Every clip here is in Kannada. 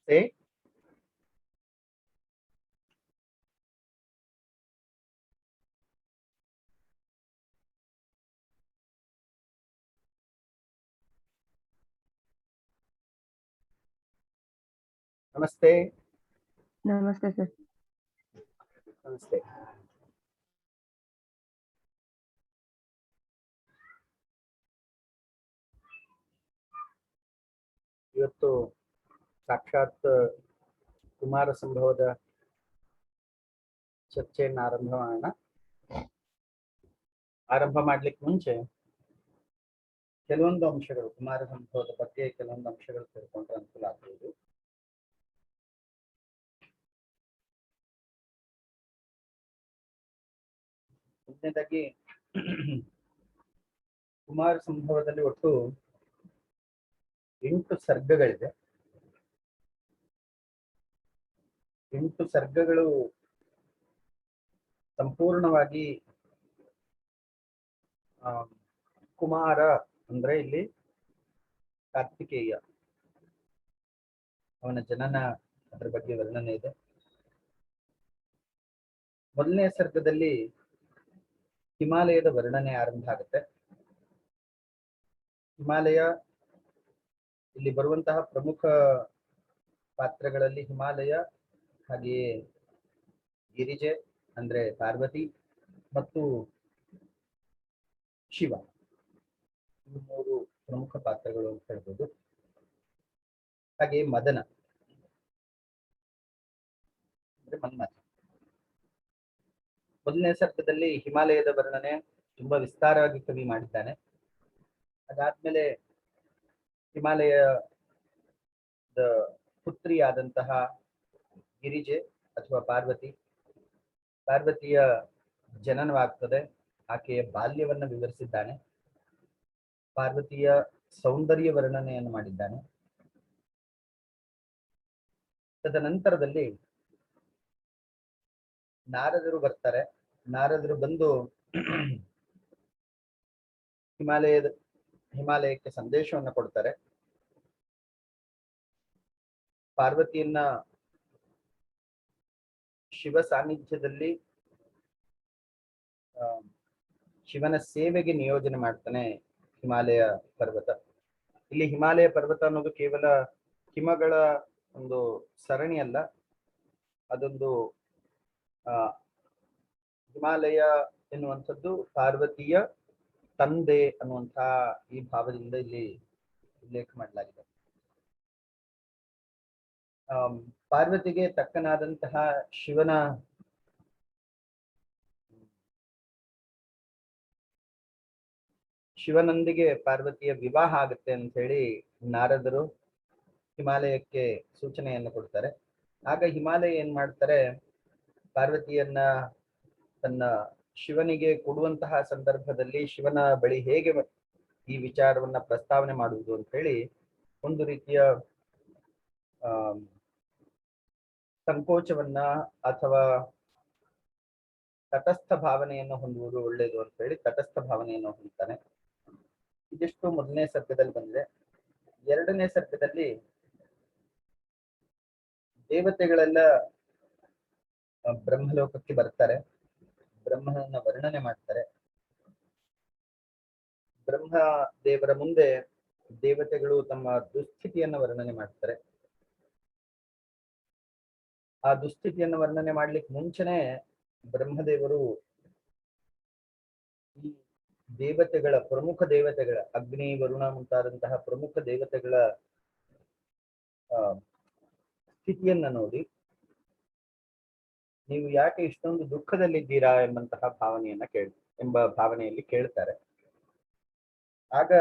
ನಮಸ್ತೆ. ನಮಸ್ತೆ. ನಮಸ್ತೆ ಸರ್. ನಮಸ್ತೆ. ಇವತ್ತು ಸಾಕ್ಷಾತ್ ಕುಮಾರ ಸಂಭವದ ಚರ್ಚೆಯನ್ನು ಆರಂಭ ಮಾಡೋಣ. ಆರಂಭ ಮಾಡ್ಲಿಕ್ಕೆ ಮುಂಚೆ ಕೆಲವೊಂದು ಅಂಶಗಳು, ಕುಮಾರ ಸಂಭವದ ಬಗ್ಗೆ ಕೆಲವೊಂದು ಅಂಶಗಳು ತಿಳ್ಕೊಂಡ್ರೆ ಅನುಕೂಲ ಆಗ್ಬೋದು. ಮೊದಲನೇದಾಗಿ ಕುಮಾರ ಸಂಭವದಲ್ಲಿ ಒಟ್ಟು 8 ಸರ್ಗಗಳಿದೆ. 8 ಸರ್ಗಗಳು ಸಂಪೂರ್ಣವಾಗಿ ಕುಮಾರ ಅಂದ್ರೆ ಇಲ್ಲಿ ಕಾರ್ತಿಕೇಯ, ಅವನ ಜನನ, ಅದರ ಬಗ್ಗೆ ವರ್ಣನೆ ಇದೆ. ಮೊದಲನೇ ಸರ್ಗದಲ್ಲಿ ಹಿಮಾಲಯದ ವರ್ಣನೆ ಆರಂಭ ಆಗುತ್ತೆ. ಹಿಮಾಲಯ, ಇಲ್ಲಿ ಬರುವಂತಹ ಪ್ರಮುಖ ಪಾತ್ರಗಳಲ್ಲಿ ಹಿಮಾಲಯ, ಹಾಗೆಯೇ ಗಿರಿಜೆ ಅಂದ್ರೆ ಪಾರ್ವತಿ ಮತ್ತು ಶಿವ, ಇವು 3 ಪ್ರಮುಖ ಪಾತ್ರಗಳು ಅಂತ ಹೇಳ್ಬೋದು. ಹಾಗೆಯೇ ಮದನ ಅಂದ್ರೆ ಮನ್ಮಥ. ಮೊದಲನೇ ಸರ್ಗದಲ್ಲಿ ಹಿಮಾಲಯದ ವರ್ಣನೆ ತುಂಬಾ ವಿಸ್ತಾರವಾಗಿ ಕವಿ ಮಾಡಿದ್ದಾನೆ. ಅದಾದ್ಮೇಲೆ ಹಿಮಾಲಯದ ಪುತ್ರಿಯಾದಂತಹ ಗಿರಿಜೆ ಅಥವಾ ಪಾರ್ವತಿಯ ಜನನವಾಗ್ತದೆ. ಆಕೆಯ ಬಾಲ್ಯವನ್ನ ವಿವರಿಸಿದ್ದಾನೆ. ಪಾರ್ವತಿಯ ಸೌಂದರ್ಯ ವರ್ಣನೆಯನ್ನು ಮಾಡಿದ್ದಾನೆ. ತದನಂತರದಲ್ಲಿ ನಾರದರು ಬರ್ತಾರೆ. ನಾರದರು ಬಂದು ಹಿಮಾಲಯಕ್ಕೆ ಸಂದೇಶವನ್ನು ಕೊಡ್ತಾರೆ. ಪಾರ್ವತಿಯನ್ನ ಶಿವ ಸಾನ್ನಿಧ್ಯದಲ್ಲಿ ಶಿವನ ಸೇವೆಗೆ ನಿಯೋಜನೆ ಮಾಡ್ತಾನೆ ಹಿಮಾಲಯ ಪರ್ವತ. ಇಲ್ಲಿ ಹಿಮಾಲಯ ಪರ್ವತ ಅನ್ನೋದು ಕೇವಲ ಹಿಮಗಳ ಒಂದು ಸರಣಿ ಅಲ್ಲ, ಅದೊಂದು ಹಿಮಾಲಯ ಎನ್ನುವಂಥದ್ದು ಪಾರ್ವತಿಯ ತಂದೆ ಅನ್ನುವಂತಹ ಈ ಭಾವದಿಂದ ಇಲ್ಲಿ ಉಲ್ಲೇಖ ಮಾಡಲಾಗಿದೆ. ಪಾರ್ವತಿಗೆ ತಕ್ಕನಾದಂತಹ ಶಿವನೊಂದಿಗೆ ಪಾರ್ವತಿಯ ವಿವಾಹ ಆಗುತ್ತೆ ಅಂತ ಹೇಳಿ ನಾರದರು ಹಿಮಾಲಯಕ್ಕೆ ಸೂಚನೆಯನ್ನು ಕೊಡ್ತಾರೆ. ಆಗ ಹಿಮಾಲಯ ಏನ್ ಮಾಡ್ತಾರೆ, ಪಾರ್ವತಿಯನ್ನ ತನ್ನ ಶಿವನಿಗೆ ಕೊಡುವಂತಹ ಸಂದರ್ಭದಲ್ಲಿ ಶಿವನ ಬಳಿ ಹೇಗೆ ಈ ವಿಚಾರವನ್ನ ಪ್ರಸ್ತಾವನೆ ಮಾಡುವುದು ಅಂತ ಹೇಳಿ ಒಂದು ರೀತಿಯ ಸಂಕೋಚವನ್ನ ಅಥವಾ ತಟಸ್ಥ ಭಾವನೆಯನ್ನು ಹೊಂದುವುದು ಒಳ್ಳೆಯದು ಅಂತ ಹೇಳಿ ತಟಸ್ಥ ಭಾವನೆಯನ್ನು ಹೊಂದ್ತಾನೆ. ಇದಿಷ್ಟು ಮೊದಲನೇ ಸರ್ಗದಲ್ಲಿ ಬಂದಿದೆ. ಎರಡನೇ ಸರ್ಗದಲ್ಲಿ ದೇವತೆಗಳೆಲ್ಲ ಬ್ರಹ್ಮಲೋಕಕ್ಕೆ ಬರ್ತಾರೆ. ಬ್ರಹ್ಮನನ್ನ ವರ್ಣನೆ ಮಾಡ್ತಾರೆ. ಬ್ರಹ್ಮ ದೇವರ ಮುಂದೆ ದೇವತೆಗಳು ತಮ್ಮ ದುಸ್ಥಿತಿಯನ್ನು ವರ್ಣನೆ ಮಾಡ್ತಾರೆ. ಆ ದುಸ್ಥಿತಿಯನ್ನು ವರ್ಣನೆ ಮಾಡ್ಲಿಕ್ಕೆ ಮುಂಚೆನೆ ಬ್ರಹ್ಮದೇವರು ಈ ದೇವತೆಗಳ, ಪ್ರಮುಖ ದೇವತೆಗಳ, ಅಗ್ನಿ, ವರುಣ ಮುಂತಾದಂತಹ ಪ್ರಮುಖ ದೇವತೆಗಳ ಸ್ಥಿತಿಯನ್ನ ನೋಡಿ, ನೀವು ಯಾಕೆ ಇಷ್ಟೊಂದು ದುಃಖದಲ್ಲಿದ್ದೀರಾ ಎಂಬಂತಹ ಭಾವನೆಯಲ್ಲಿ ಕೇಳ್ತಾರೆ. ಆಗ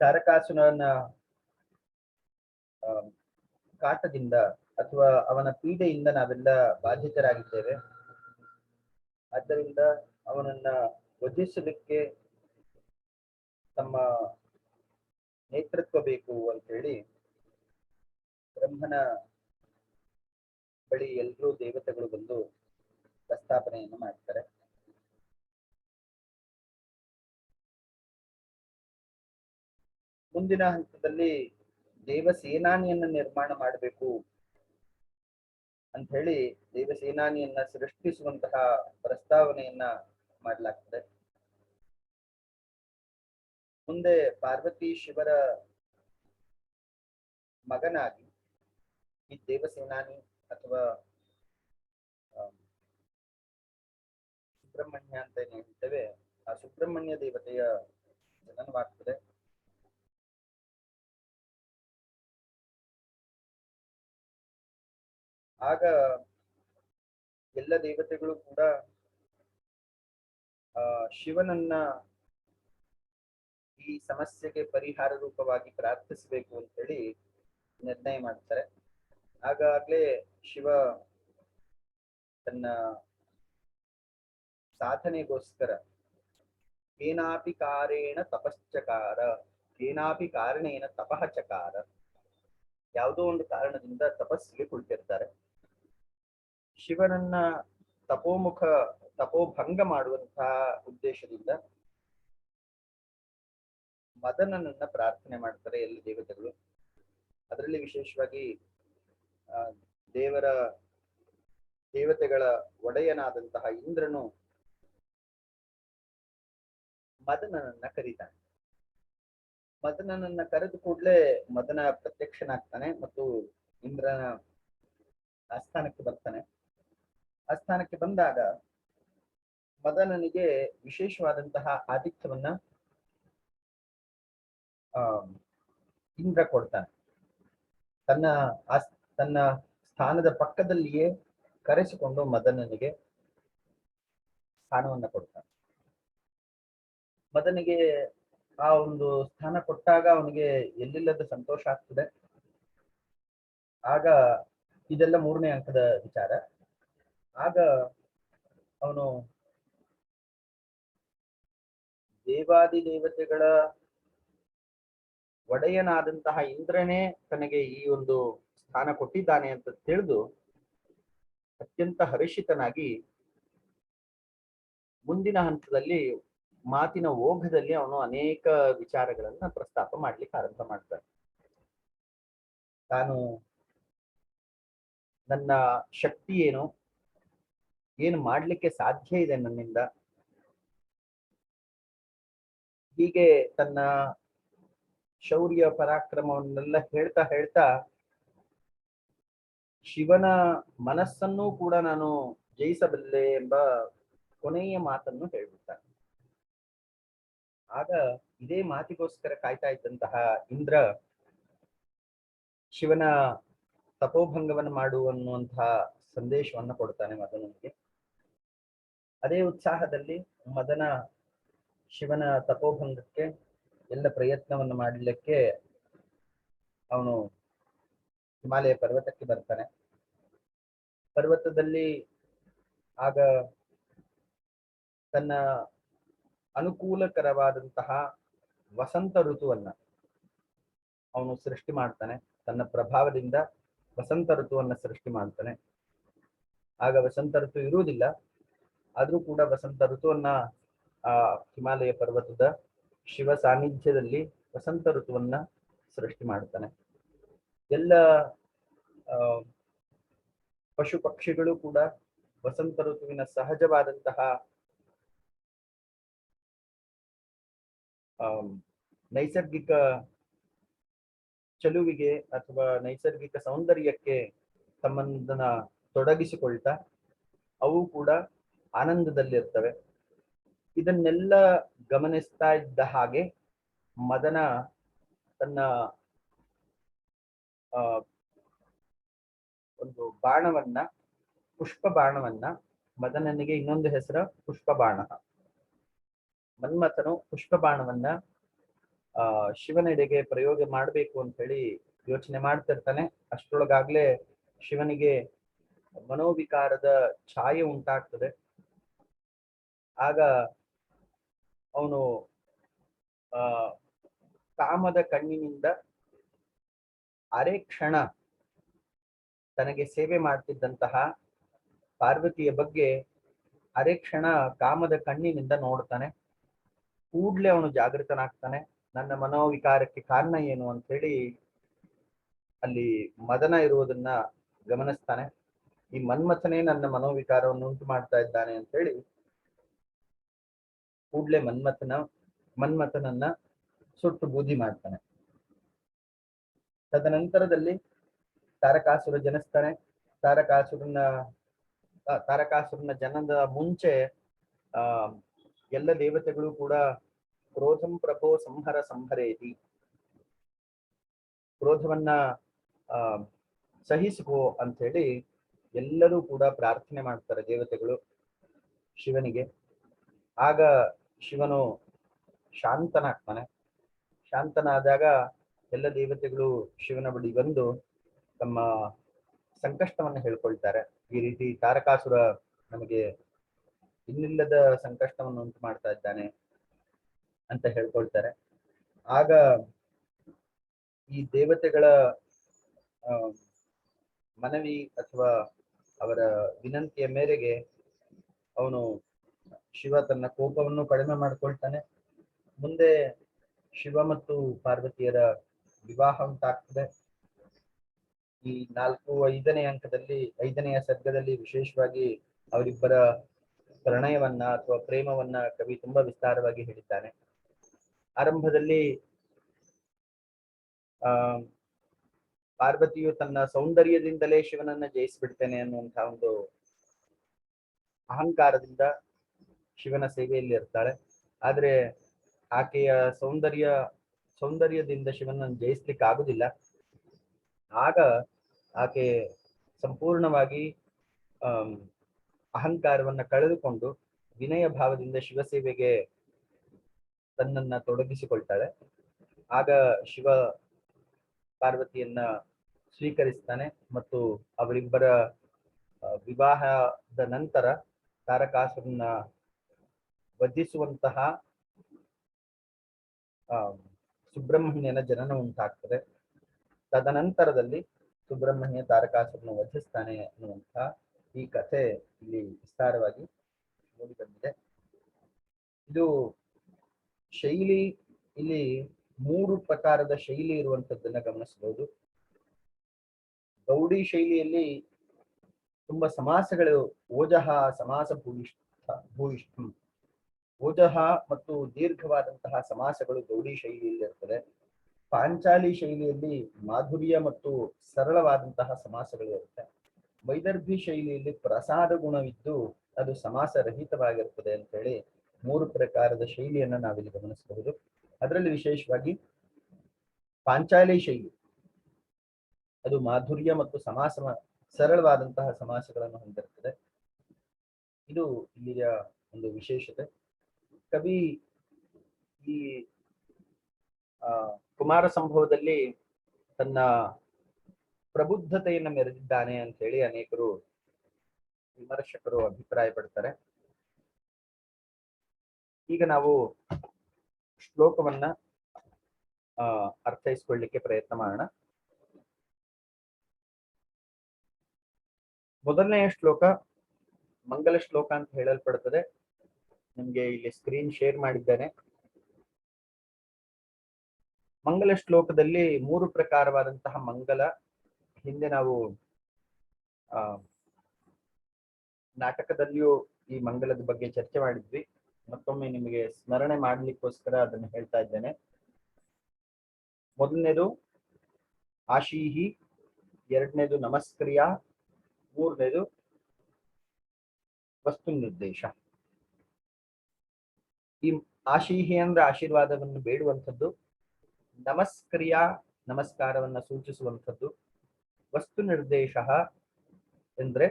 ತಾರಕಾಸುರನ ಕಾಟದಿಂದ ಅಥವಾ ಅವನ ಪೀಡೆಯಿಂದ ನಾವೆಲ್ಲ ಬಾಧಿತರಾಗಿದ್ದೇವೆ. ಆದ್ದರಿಂದ ಅವನನ್ನ ವಧಿಸಲಿಕ್ಕೆ ತಮ್ಮ ನೇತೃತ್ವ ಬೇಕು ಅಂತ ಹೇಳಿ ಬ್ರಹ್ಮನ ಬಳಿ ಎಲ್ಲರೂ ದೇವತೆಗಳು ಬಂದು ಪ್ರಸ್ತಾಪನೆಯನ್ನು ಮಾಡ್ತಾರೆ. ಮುಂದಿನ ಹಂತದಲ್ಲಿ ದೇವಸೇನಾನಿಯನ್ನ ನಿರ್ಮಾಣ ಮಾಡಬೇಕು ಅಂತ ಹೇಳಿ ದೇವಸೇನಾನಿಯನ್ನ ಸೃಷ್ಟಿಸುವಂತಹ ಪ್ರಸ್ತಾವನೆಯನ್ನ ಮಾಡಲಾಗ್ತದೆ. ಮುಂದೆ ಪಾರ್ವತಿ ಶಿವರ ಮಗನಾಗಿ ಈ ದೇವಸೇನಾನಿ ಅಥವಾ ಸುಬ್ರಹ್ಮಣ್ಯ ಅಂತ ಏನ್ ಹೇಳ್ತೇವೆ, ಆ ಸುಬ್ರಹ್ಮಣ್ಯ ದೇವತೆಯ ಜನನವಾಗ್ತದೆ. ಆಗ ಎಲ್ಲ ದೇವತೆಗಳು ಕೂಡ ಶಿವನನ್ನ ಈ ಸಮಸ್ಯೆಗೆ ಪರಿಹಾರ ರೂಪವಾಗಿ ಪ್ರಾರ್ಥಿಸಬೇಕು ಅಂತ ಹೇಳಿ ನಿರ್ಣಯ ಮಾಡ್ತಾರೆ. ಆಗಾಗ್ಲೇ ಶಿವ ತನ್ನ ಸಾಧನೆಗೋಸ್ಕರ ಕೇನಾಪಿ ಕಾರೇಣ ತಪಶ್ಚಕಾರ, ಕೇನಾಪಿ ಕಾರಣೇನ ತಪಃ ಚಕಾರ, ಯಾವುದೋ ಒಂದು ಕಾರಣದಿಂದ ತಪಸ್ಸಿಗೆ ಕುಳಿತಿರ್ತಾರೆ. ಶಿವನನ್ನ ತಪೋಭಂಗ ಮಾಡುವಂತಹ ಉದ್ದೇಶದಿಂದ ಮದನನನ್ನ ಪ್ರಾರ್ಥನೆ ಮಾಡ್ತಾರೆ ಎಲ್ಲ ದೇವತೆಗಳು. ಅದರಲ್ಲಿ ವಿಶೇಷವಾಗಿ ದೇವತೆಗಳ ಒಡೆಯನಾದಂತಹ ಇಂದ್ರನು ಮದನನನ್ನ ಕರೀತಾನೆ. ಮದನನನ್ನ ಕರೆದು ಕೂಡಲೇ ಮದನ ಪ್ರತ್ಯಕ್ಷನಾಗ್ತಾನೆ ಮತ್ತು ಇಂದ್ರನ ಆಸ್ಥಾನಕ್ಕೆ ಬರ್ತಾನೆ. ಆಸ್ಥಾನಕ್ಕೆ ಬಂದಾಗ ಮದನನಿಗೆ ವಿಶೇಷವಾದಂತಹ ಆತಿಥ್ಯವನ್ನ ಇಂದ್ರ ಕೊಡ್ತಾನೆ. ತನ್ನ ಸ್ಥಾನದ ಪಕ್ಕದಲ್ಲಿಯೇ ಕರೆಸಿಕೊಂಡು ಮದನನಿಗೆ ಸ್ಥಾನವನ್ನ ಕೊಡ್ತಾನೆ. ಮದನಿಗೆ ಆ ಒಂದು ಸ್ಥಾನ ಕೊಟ್ಟಾಗ ಅವನಿಗೆ ಎಲ್ಲಿಲ್ಲದ ಸಂತೋಷ ಆಗ್ತದೆ. ಆಗ ಇದೆಲ್ಲ 3ನೇ ಅಂಕದ ವಿಚಾರ. ಆಗ ಅವನು ದೇವಾದಿ ದೇವತೆಗಳ ಒಡೆಯನಾದಂತಹ ಇಂದ್ರನೇ ತನಗೆ ಈ ಒಂದು ಸ್ಥಾನ ಕೊಟ್ಟಿದ್ದಾನೆ ಅಂತ ತಿಳಿದು ಅತ್ಯಂತ ಹರ್ಷಿತನಾಗಿ ಮುಂದಿನ ಹಂತದಲ್ಲಿ ಮಾತಿನ ಓಘದಲ್ಲಿ ಅವನು ಅನೇಕ ವಿಚಾರಗಳನ್ನ ಪ್ರಸ್ತಾಪ ಮಾಡ್ಲಿಕ್ಕೆ ಆರಂಭ ಮಾಡ್ತಾನೆ. ತಾನು ನನ್ನ ಶಕ್ತಿ ಏನು ಮಾಡ್ಲಿಕ್ಕೆ ಸಾಧ್ಯ ಇದೆ ನನ್ನಿಂದ, ಹೀಗೆ ತನ್ನ ಶೌರ್ಯ ಪರಾಕ್ರಮವನ್ನೆಲ್ಲ ಹೇಳ್ತಾ ಶಿವನ ಮನಸ್ಸನ್ನೂ ಕೂಡ ನಾನು ಜಯಿಸಬಲ್ಲೆ ಎಂಬ ಕೊನೆಯ ಮಾತನ್ನು ಹೇಳ್ಬಿಡ್ತಾನೆ. ಆಗ ಇದೇ ಮಾತಿಗೋಸ್ಕರ ಕಾಯ್ತಾ ಇದ್ದಂತಹ ಇಂದ್ರ ಶಿವನ ತಪೋಭಂಗವನ್ನು ಮಾಡುವಂತಹ ಸಂದೇಶವನ್ನು ಕೊಡ್ತಾನೆ ಮದನನಿಗೆ. ಅದೇ ಉತ್ಸಾಹದಲ್ಲಿ ಮದನ ಶಿವನ ತಪೋಭಂಗಕ್ಕೆ ಎಲ್ಲ ಪ್ರಯತ್ನವನ್ನು ಮಾಡಲಿಕ್ಕೆ ಅವನು ಹಿಮಾಲಯ ಪರ್ವತಕ್ಕೆ ಬರ್ತಾನೆ. ಪರ್ವತದಲ್ಲಿ ಆಗ ತನ್ನ ಅನುಕೂಲಕರವಾದಂತಹ ವಸಂತ ಋತುವನ್ನ ಅವನು ಸೃಷ್ಟಿ ಮಾಡ್ತಾನೆ. ತನ್ನ ಪ್ರಭಾವದಿಂದ ವಸಂತ ಋತುವನ್ನ ಸೃಷ್ಟಿ ಮಾಡ್ತಾನೆ. ಆಗ ವಸಂತ ಋತು ಇರುವುದಿಲ್ಲ, ಆದ್ರೂ ಕೂಡ ವಸಂತ ಋತುವನ್ನ ಹಿಮಾಲಯ ಪರ್ವತದ ಶಿವ ಸಾನ್ನಿಧ್ಯದಲ್ಲಿ ವಸಂತ ಋತುವನ್ನ ಸೃಷ್ಟಿ ಮಾಡ್ತಾನೆ. ಎಲ್ಲ ಪಶು ಪಕ್ಷಿಗಳು ಕೂಡ ವಸಂತ ಋತುವಿನ ಸಹಜವಾದಂತಹ ನೈಸರ್ಗಿಕ ಚಲುವಿಗೆ ಅಥವಾ ನೈಸರ್ಗಿಕ ಸೌಂದರ್ಯಕ್ಕೆ ತಮ್ಮನ್ನ ತೊಡಗಿಸಿಕೊಳ್ತಾ ಅವು ಕೂಡ ಆನಂದದಲ್ಲಿರ್ತವೆ. ಇದನ್ನೆಲ್ಲ ಗಮನಿಸ್ತಾ ಇದ್ದ ಹಾಗೆ ಮದನ ತನ್ನ ಒಂದು ಬಾಣವನ್ನ, ಪುಷ್ಪ ಬಾಣವನ್ನ, ಮದನನಿಗೆ ಇನ್ನೊಂದು ಹೆಸರು ಪುಷ್ಪ ಬಾಣ, ಮನ್ಮಥನು ಪುಷ್ಪ ಬಾಣವನ್ನ ಶಿವನೆಡೆಗೆ ಪ್ರಯೋಗ ಮಾಡಬೇಕು ಅಂತ ಹೇಳಿ ಯೋಚನೆ ಮಾಡ್ತಿರ್ತಾನೆ. ಅಷ್ಟರೊಳಗಾಗ್ಲೇ ಶಿವನಿಗೆ ಮನೋವಿಕಾರದ ಛಾಯೆ ಉಂಟಾಗ್ತದೆ. ಆಗ ಅವನು ಕಾಮದ ಕಣ್ಣಿನಿಂದ ಅರೆ ಕ್ಷಣ ತನಗೆ ಸೇವೆ ಮಾಡ್ತಿದ್ದಂತಹ ಪಾರ್ವತಿಯ ಬಗ್ಗೆ ಅರೆ ಕ್ಷಣ ಕಾಮದ ಕಣ್ಣಿನಿಂದ ನೋಡ್ತಾನೆ. ಕೂಡ್ಲೆ ಅವನು ಜಾಗೃತನಾಗ್ತಾನೆ. ನನ್ನ ಮನೋವಿಕಾರಕ್ಕೆ ಕಾರಣ ಏನು ಅಂತ ಹೇಳಿ ಅಲ್ಲಿ ಮದನ ಇರುವುದನ್ನ ಗಮನಿಸ್ತಾನೆ. ಈ ಮನ್ಮಥನೇ ನನ್ನ ಮನೋವಿಕಾರವನ್ನು ಉಂಟು ಮಾಡ್ತಾ ಇದ್ದಾನೆ ಅಂತ ಹೇಳಿ ಕೂಡ್ಲೆ ಮನ್ಮಥನನ್ನ ಸುಟ್ಟು ಬೂದಿ ಮಾಡ್ತಾನೆ. ತದನಂತರದಲ್ಲಿ ತಾರಕಾಸುರ ಜನಿಸ್ತಾನೆ. ತಾರಕಾಸುರನ ಜನದ ಮುಂಚೆ ಆ ಎಲ್ಲ ದೇವತೆಗಳು ಕೂಡ ಕ್ರೋಧಂ ಪ್ರಭೋ ಸಂಹರ ಸಂಹರೇತಿ, ಕ್ರೋಧವನ್ನ ಆ ಸಹಿಸಿಕೋ ಅಂತ ಹೇಳಿ ಎಲ್ಲರೂ ಕೂಡ ಪ್ರಾರ್ಥನೆ ಮಾಡ್ತಾರೆ ದೇವತೆಗಳು ಶಿವನಿಗೆ. ಆಗ ಶಿವನು ಶಾಂತನಾಗ್ತಾನೆ. ಶಾಂತನಾದಾಗ ಎಲ್ಲ ದೇವತೆಗಳು ಶಿವನ ಬಳಿ ಬಂದು ತಮ್ಮ ಸಂಕಷ್ಟವನ್ನು ಹೇಳ್ಕೊಳ್ತಾರೆ. ಈ ರೀತಿ ತಾರಕಾಸುರ ನಮಗೆ ಇನ್ನಿಲ್ಲದ ಸಂಕಷ್ಟವನ್ನು ಉಂಟು ಮಾಡ್ತಾ ಇದ್ದಾನೆ ಅಂತ ಹೇಳ್ಕೊಳ್ತಾರೆ. ಆಗ ಈ ದೇವತೆಗಳ ಮನವಿ ಅಥವಾ ಅವರ ವಿನಂತಿಯ ಮೇರೆಗೆ ಅವನು ಶಿವ ತನ್ನ ಕೋಪವನ್ನು ಕಡಿಮೆ ಮಾಡ್ಕೊಳ್ತಾನೆ. ಮುಂದೆ ಶಿವ ಮತ್ತು ಪಾರ್ವತಿಯರ ವಿವಾಹ ಉಂಟಾಗ್ತದೆ. ಈ 5ನೇ ಸರ್ಗದಲ್ಲಿ ವಿಶೇಷವಾಗಿ ಅವರಿಬ್ಬರ ಪ್ರಣಯವನ್ನ ಅಥವಾ ಪ್ರೇಮವನ್ನ ಕವಿ ತುಂಬಾ ವಿಸ್ತಾರವಾಗಿ ಹೇಳಿದ್ದಾನೆ. ಆರಂಭದಲ್ಲಿ ಪಾರ್ವತಿಯು ತನ್ನ ಸೌಂದರ್ಯದಿಂದಲೇ ಶಿವನನ್ನ ಜಯಿಸಿಬಿಡ್ತೇನೆ ಅನ್ನುವಂತಹ ಒಂದು ಅಹಂಕಾರದಿಂದ ಶಿವನ ಸೇವೆಯಲ್ಲಿ ಇರ್ತಾಳೆ. ಆದ್ರೆ ಆಕೆಯ ಸೌಂದರ್ಯದಿಂದ ಶಿವನನ್ನು ಜಯಿಸ್ಲಿಕ್ಕೆ ಆಗುದಿಲ್ಲ. ಆಗ ಆಕೆ ಸಂಪೂರ್ಣವಾಗಿ ಅಹಂಕಾರವನ್ನ ಕಳೆದುಕೊಂಡು ವಿನಯ ಭಾವದಿಂದ ಶಿವ ಸೇವೆಗೆ ತನ್ನನ್ನ ತೊಡಗಿಸಿಕೊಳ್ತಾಳೆ. ಆಗ ಶಿವ ಪಾರ್ವತಿಯನ್ನ ಸ್ವೀಕರಿಸ್ತಾನೆ ಮತ್ತು ಅವರಿಬ್ಬರ ವಿವಾಹದ ನಂತರ ತಾರಕಾಸುರನ ವಧಿಸುವಂತಹ ಸುಬ್ರಹ್ಮಣ್ಯನ ಜನನ ಉಂಟಾಗ್ತದೆ. ತದನಂತರದಲ್ಲಿ ಸುಬ್ರಹ್ಮಣ್ಯ ತಾರಕಾಸುರನ ವಧಿಸ್ತಾನೆ ಅನ್ನುವಂತಹ ಈ ಕಥೆ ಇಲ್ಲಿ ವಿಸ್ತಾರವಾಗಿ ಮೂಡಿ ಬಂದಿದೆ. ಇದು ಶೈಲಿ, ಇಲ್ಲಿ 3 ಪ್ರಕಾರದ ಶೈಲಿ ಇರುವಂತದ್ದನ್ನ ಗಮನಿಸಬಹುದು. ಗೌಡಿ ಶೈಲಿಯಲ್ಲಿ ತುಂಬಾ ಸಮಾಸಗಳು, ಓಜಃ ಸಮಾಸ ಭೂಯಿಷ್ಠಂ, ಓಜಃ ಮತ್ತು ದೀರ್ಘವಾದಂತಹ ಸಮಾಸಗಳು ಗೌಡಿ ಶೈಲಿಯಲ್ಲಿ ಇರ್ತದೆ. ಪಾಂಚಾಲಿ ಶೈಲಿಯಲ್ಲಿ ಮಾಧುರ್ಯ ಮತ್ತು ಸರಳವಾದಂತಹ ಸಮಾಸಗಳು ಇರುತ್ತೆ. ವೈದರ್ಭಿ ಶೈಲಿಯಲ್ಲಿ ಪ್ರಸಾದ ಗುಣವಿದ್ದು ಅದು ಸಮಾಸ ರಹಿತವಾಗಿರ್ತದೆ ಅಂತ ಹೇಳಿ 3 ಪ್ರಕಾರದ ಶೈಲಿಯನ್ನ ನಾವಿಲ್ಲಿ ಗಮನಿಸಬಹುದು. ಅದರಲ್ಲಿ ವಿಶೇಷವಾಗಿ ಪಾಂಚಾಲಿ ಶೈಲಿ ಅದು ಮಾಧುರ್ಯ ಮತ್ತು ಸರಳವಾದಂತಹ ಸಮಾಸಗಳನ್ನು ಹೊಂದಿರುತ್ತದೆ. ಇದು ಇಲ್ಲಿಯ ಒಂದು ವಿಶೇಷತೆ. ಕವಿ ಈ ಕುಮಾರ ಸಂಭವದಲ್ಲಿ ತನ್ನ ಪ್ರಬುದ್ಧತೆಯನ್ನು ಮೆರೆದಿದ್ದಾನೆ ಅಂತ ಹೇಳಿ ಅನೇಕರು ವಿಮರ್ಶಕರು ಅಭಿಪ್ರಾಯ ಪಡ್ತಾರೆ. ಈಗ ನಾವು ಶ್ಲೋಕವನ್ನ ಅರ್ಥೈಸಿಕೊಳ್ಳಿಕ್ಕೆ ಪ್ರಯತ್ನ ಮಾಡೋಣ. ಮೊದಲನೆಯ ಶ್ಲೋಕ ಮಂಗಲ ಶ್ಲೋಕ ಅಂತ ಹೇಳಲ್ಪಡುತ್ತದೆ. ನಿಮ್ಗೆ ಇಲ್ಲಿ ಸ್ಕ್ರೀನ್ ಶೇರ್ ಮಾಡಿದ್ದೇನೆ. ಮಂಗಲ ಶ್ಲೋಕದಲ್ಲಿ 3 ಪ್ರಕಾರವಾದಂತಹ ಮಂಗಲ ಹಿಂದೆ ನಾವು ನಾಟಕದಲ್ಲಿಯೂ ಈ ಮಂಗಲದ ಬಗ್ಗೆ ಚರ್ಚೆ ಮಾಡಿದ್ವಿ. ಮತ್ತೊಮ್ಮೆ ನಿಮಗೆ ಸ್ಮರಣೆ ಮಾಡ್ಲಿಕ್ಕೋಸ್ಕರ ಅದನ್ನು ಹೇಳ್ತಾ ಇದ್ದೇನೆ. ಮೊದಲನೇದು ಆಶೀಹಿ, ಎರಡನೇದು ನಮಸ್ಕ್ರಿಯ, ಮೂರನೇದು ವಸ್ತು ನಿರ್ದೇಶ. ಈ ಆಶೀಹಿ ಅಂದ್ರೆ ಆಶೀರ್ವಾದವನ್ನು ಬೇಡುವಂಥದ್ದು, ನಮಸ್ಕ್ರಿಯ ನಮಸ್ಕಾರವನ್ನ ಸೂಚಿಸುವಂಥದ್ದು, ವಸ್ತು ನಿರ್ದೇಶ ಎಂದ್ರೆ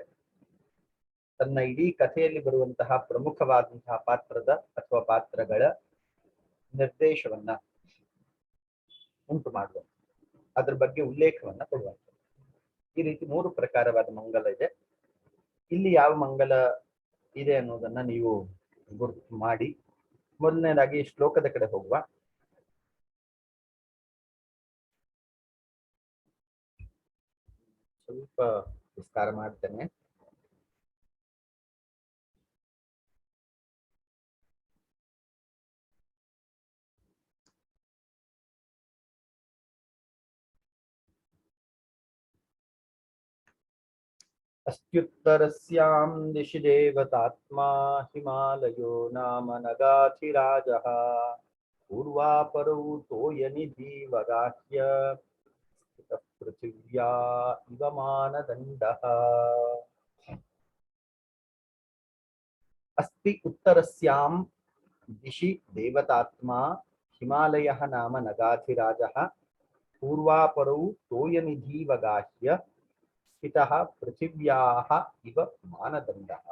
ತನ್ನ ಇಡೀ ಕಥೆಯಲ್ಲಿ ಬರುವಂತಹ ಪ್ರಮುಖವಾದಂತಹ ಪಾತ್ರದ ಅಥವಾ ಪಾತ್ರಗಳ ನಿರ್ದೇಶವನ್ನ ಉಂಟು ಮಾಡುವಂಥದ್ದು, ಅದ್ರ ಬಗ್ಗೆ ಉಲ್ಲೇಖವನ್ನ ಕೊಡುವಂಥದ್ದು. ಈ ರೀತಿ 3 ಪ್ರಕಾರವಾದ ಮಂಗಲ ಇದೆ. ಇಲ್ಲಿ ಯಾವ ಮಂಗಲ ಇದೆ ಅನ್ನೋದನ್ನ ನೀವು ಗುರುತು ಮಾಡಿ. ಮೊದಲನೇದಾಗಿ ಶ್ಲೋಕದ ಕಡೆ ಹೋಗುವ. ಸ್ವಲ್ಪ ವಿಸ್ತಾರ ಮಾಡ್ತೇನೆ. अस्त्युत्तरस्यां दिशि देवतात्मा हिमालयो नाम नगाधिराजः पूर्वापरौ तोयनिधिवगाह्य स्थितः पृथिव्या इव मानदण्डः। अस्ति उत्तरस्यां दिशि देवतात्मा हिमालयः नाम नगाधिराजः पूर्वापरौ तोयनिधिवगाह्य स्थितः पृथिव्याः इव मानदण्डः।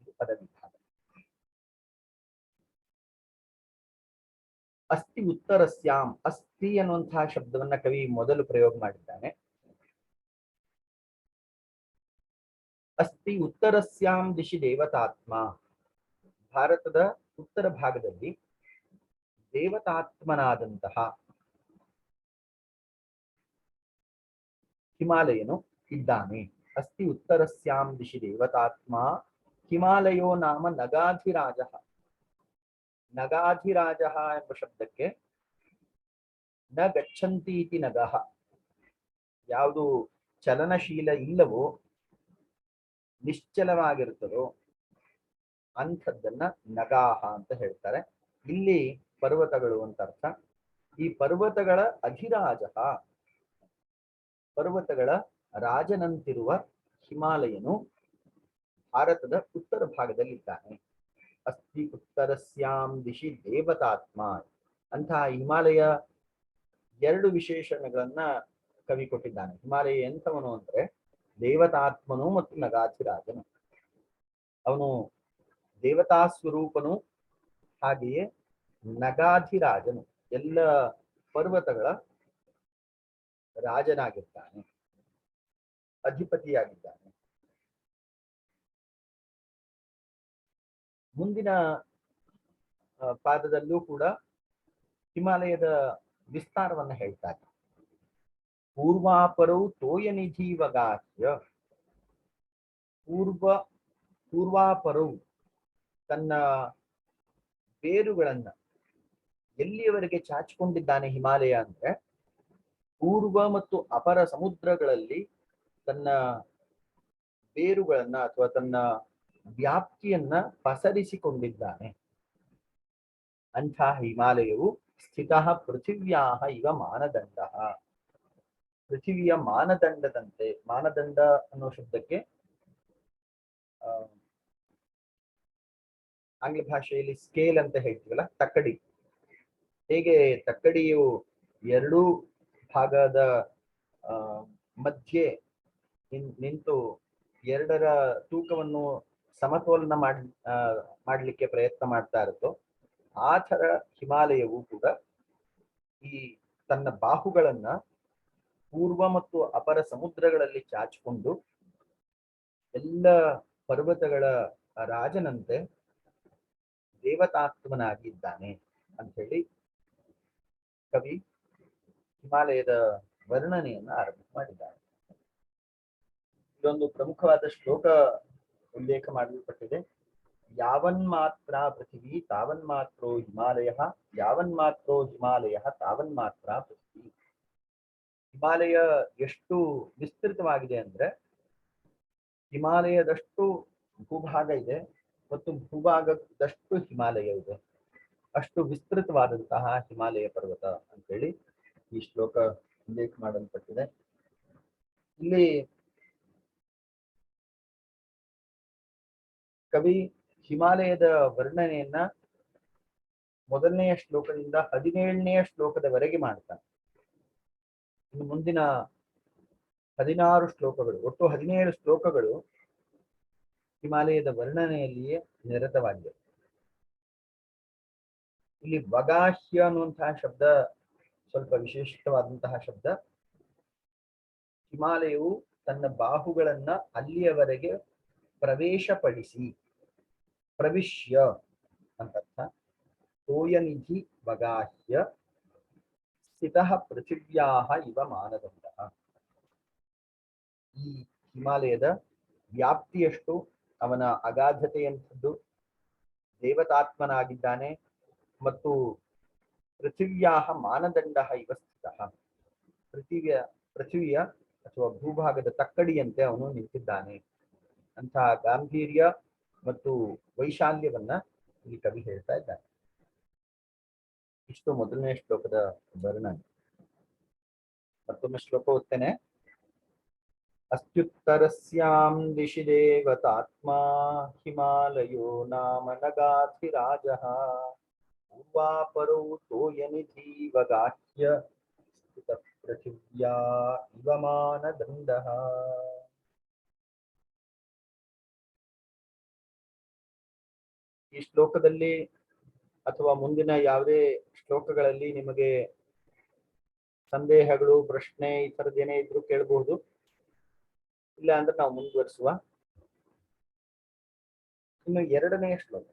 ಇದು ಪದವಿಧಾನ. ಅಸ್ತಿ ಉತ್ತರಸ್ಯಾಂ, ಅಸ್ತಿ ಅನ್ನುವಂತಹ ಶಬ್ದವನ್ನ ಕವಿ ಮೊದಲು ಪ್ರಯೋಗ ಮಾಡಿದ್ದಾನೆ. ಅಸ್ತಿ ಉತ್ತರಸ್ಯಾಂ ದಿಶಿ ದೇವತಾತ್ಮ, ಭಾರತದ ಉತ್ತರ ಭಾಗದಲ್ಲಿ ದೇವತಾತ್ಮನಾದಂತಹ ಹಿಮಾಲಯನು ಇದ್ದಾನೆ. ಅಸ್ತಿ ಉತ್ತರಸ್ಯಾಂ ದಿಶಿ ದೇವತಾತ್ಮ ಹಿಮಾಲಯೋ ನಾಮ ನಗಾಧಿರಾಜ. ನಗಾಧಿರಾಜ ಎಂಬ ಶಬ್ದಕ್ಕೆ ನ ಗಚ್ಚಂತಿ ಇತಿ ನಗಃ, ಯಾವುದು ಚಲನಶೀಲ ಇಲ್ಲವೋ ನಿಶ್ಚಲವಾಗಿರುತ್ತದೋ ಅಂಥದ್ದನ್ನ ನಗಾಹ ಅಂತ ಹೇಳ್ತಾರೆ. ಇಲ್ಲಿ ಪರ್ವತಗಳು ಅಂತ ಅರ್ಥ. ಈ ಪರ್ವತಗಳ ಅಧಿರಾಜ, ಪರ್ವತಗಳ ರಾಜನಂತಿರುವ ಹಿಮಾಲಯನು ಭಾರತದ ಉತ್ತರ ಭಾಗದಲ್ಲಿದ್ದಾನೆ. ಅಸ್ತಿ ಉತ್ತರಸ್ಯಾಂ ದಿಶಿ ದೇವತಾತ್ಮ. ಅಂತಹ ಹಿಮಾಲಯ ಎರಡು ವಿಶೇಷಣಗಳನ್ನ ಕವಿ ಕೊಟ್ಟಿದ್ದಾನೆ. ಹಿಮಾಲಯ ಎಂಥವನು ಅಂದ್ರೆ ದೇವತಾತ್ಮನು ಮತ್ತು ನಗಾಧಿರಾಜನು. ಅವನು ದೇವತಾ ಸ್ವರೂಪನು, ಹಾಗೆಯೇ ನಗಾಧಿರಾಜನು, ಎಲ್ಲ ಪರ್ವತಗಳ ರಾಜನಾಗಿದ್ದಾನೆ, ಅಧಿಪತಿಯಾಗಿದ್ದಾನೆ. ಮುಂದಿನ ಪಾದದಲ್ಲೂ ಕೂಡ ಹಿಮಾಲಯದ ವಿಸ್ತಾರವನ್ನ ಹೇಳ್ತಾರೆ. ಪೂರ್ವಾಪರೌ ತೋಯನಿಧಿವಗಾಹ್ಯ. ಪೂರ್ವಾಪರೌ ತನ್ನ ಬೇರುಗಳನ್ನ ಎಲ್ಲಿಯವರೆಗೆ ಚಾಚಿಕೊಂಡಿದ್ದಾನೆ ಹಿಮಾಲಯ ಅಂದ್ರೆ ಪೂರ್ವ ಮತ್ತು ಅಪರ ಸಮುದ್ರಗಳಲ್ಲಿ ತನ್ನ ಬೇರುಗಳನ್ನ ಅಥವಾ ತನ್ನ ವ್ಯಾಪ್ತಿಯನ್ನ ಪಸರಿಸಿಕೊಂಡಿದ್ದಾನೆ. ಅಂಥ ಹಿಮಾಲಯವು ಸ್ಥಿತಃ ಪೃಥಿವ್ಯಾ ಇವ ಮಾನದಂಡ, ಪೃಥಿವಿಯ ಮಾನದಂಡದಂತೆ. ಮಾನದಂಡ ಅನ್ನೋ ಶಬ್ದಕ್ಕೆ ಆಂಗ್ಲ ಭಾಷೆಯಲ್ಲಿ ಸ್ಕೇಲ್ ಅಂತ ಹೇಳ್ತೀವಲ್ಲ, ತಕ್ಕಡಿ. ಹೇಗೆ ತಕ್ಕಡಿಯು ಎರಡೂ ಭಾಗದ ಮಧ್ಯೆ ನಿಂತು ಎರಡರ ತೂಕವನ್ನು ಸಮತೋಲನ ಮಾಡ್ಲಿಕ್ಕೆ ಪ್ರಯತ್ನ ಮಾಡ್ತಾ ಇರುತ್ತೋ, ಆ ಥರ ಹಿಮಾಲಯವು ಕೂಡ ಈ ತನ್ನ ಬಾಹುಗಳನ್ನ ಪೂರ್ವ ಮತ್ತು ಅಪರ ಸಮುದ್ರಗಳಲ್ಲಿ ಚಾಚಿಕೊಂಡು ಎಲ್ಲ ಪರ್ವತಗಳ ರಾಜನಂತೆ ದೇವತಾತ್ಮನಾಗಿದ್ದಾನೆ ಅಂತ ಹೇಳಿ ಕವಿ ಹಿಮಾಲಯದ ವರ್ಣನೆಯನ್ನ ಆರಂಭ ಮಾಡಿದ್ದಾರೆ. ಇದೊಂದು ಪ್ರಮುಖವಾದ ಶ್ಲೋಕ ಉಲ್ಲೇಖ ಮಾಡಲ್ಪಟ್ಟಿದೆ. ಯಾವನ್ಮಾತ್ರ ಪೃಥಿವಿ ತಾವನ್ಮಾತ್ರೋ ಹಿಮಾಲಯ, ಯಾವನ್ಮಾತ್ರೋ ಹಿಮಾಲಯ ತಾವನ್ಮಾತ್ರ ಪೃಥಿವಿ. ಹಿಮಾಲಯ ಎಷ್ಟು ವಿಸ್ತೃತವಾಗಿದೆ ಅಂದ್ರೆ ಹಿಮಾಲಯದಷ್ಟು ಭೂಭಾಗ ಇದೆ ಮತ್ತು ಭೂಭಾಗದಷ್ಟು ಹಿಮಾಲಯ ಇದೆ. ಅಷ್ಟು ವಿಸ್ತೃತವಾದಂತಹ ಹಿಮಾಲಯ ಪರ್ವತ ಅಂತೇಳಿ ಈ ಶ್ಲೋಕ ಉಲ್ಲೇಖ ಮಾಡಲ್ಪಟ್ಟಿದೆ. ಇಲ್ಲಿ ಕವಿ ಹಿಮಾಲಯದ ವರ್ಣನೆಯನ್ನ ಮೊದಲನೆಯ ಶ್ಲೋಕದಿಂದ 17ನೆಯ ಶ್ಲೋಕದವರೆಗೆ ಮಾಡ್ತಾನೆ. ಇನ್ನು ಮುಂದಿನ 16 ಶ್ಲೋಕಗಳು, ಒಟ್ಟು 17 ಶ್ಲೋಕಗಳು ಹಿಮಾಲಯದ ವರ್ಣನೆಯಲ್ಲಿಯೇ ನಿರತವಾಗಿದೆ. ಇಲ್ಲಿ ವಗಾಹ್ಯ ಅನ್ನುವಂತಹ ಶಬ್ದ ಸ್ವಲ್ಪ ವಿಶೇಷವಾದಂತಹ ಶಬ್ದ. ಹಿಮಾಲಯವು ತನ್ನ ಬಾಹುಗಳನ್ನ ಅಲ್ಲಿಯವರೆಗೆ ಪ್ರವೇಶಪಡಿಸಿ, ಪ್ರವಿಶ್ಯ ಅಂತರ್ಥ. ತೋಯನಿಧಿ ವಗಾಹ್ಯ ಸ್ಥಿತಃ ಪೃಥಿವ್ಯಾ ಇವ ಮಾನದಂಡ. ಈ ಹಿಮಾಲಯದ ವ್ಯಾಪ್ತಿಯಷ್ಟು, ಅವನ ಅಗಾಧತೆಯಂಥದ್ದು, ದೇವತಾತ್ಮನಾಗಿದ್ದಾನೆ ಮತ್ತು ಪೃಥಿವ್ಯಾ ಮಾನದಂಡ ಇವ ಸ್ಥಿತಃ, ಪೃಥಿವಿಯ ಅಥವಾ ಭೂಭಾಗದ ತಕ್ಕಡಿಯಂತೆ ಅವನು ನಿಂತಿದ್ದಾನೆ. ಅಂತಹ ಗಾಂಭೀರ್ಯ ಮತ್ತು ವೈಶಾಲ್ಯವನ್ನ ಇಲ್ಲಿ ಕವಿ ಹೇಳ್ತಾ ಇದ್ದಾನೆ. ಇಷ್ಟು ಮೊದಲನೇ ಶ್ಲೋಕದ ವರ್ಣನೆ. ಮತ್ತೊಮ್ಮೆ ಶ್ಲೋಕ ಓದ್ತೇನೆ. ಅಸ್ತ್ಯುತ್ತರಸ್ಯಾಂ ದಿಶಿ ದೇವತಾತ್ಮಾ ಹಿಮಾಲಯೋ ನಾಮ ನಗಾಧಿರಾಜಃ ಪೂರ್ವಾಪರೌ ತೋಯನಿಧೀವ ಗಾಹ್ಯ ಸ್ಥಿತ ಪೃಥಿವ್ಯಾ ಇವ ಮಾನದಂಡಃ. ಈ ಶ್ಲೋಕದಲ್ಲಿ ಅಥವಾ ಮುಂದಿನ ಯಾವುದೇ ಶ್ಲೋಕಗಳಲ್ಲಿ ನಿಮಗೆ ಸಂದೇಹಗಳು, ಪ್ರಶ್ನೆ ಈ ಥರದ್ದೇನೇ ಇದ್ರು ಕೇಳಬಹುದು. ಇಲ್ಲ ಅಂದ್ರೆ ನಾವು ಮುಂದುವರಿಸುವ. ಇನ್ನು ಎರಡನೇ ಶ್ಲೋಕ.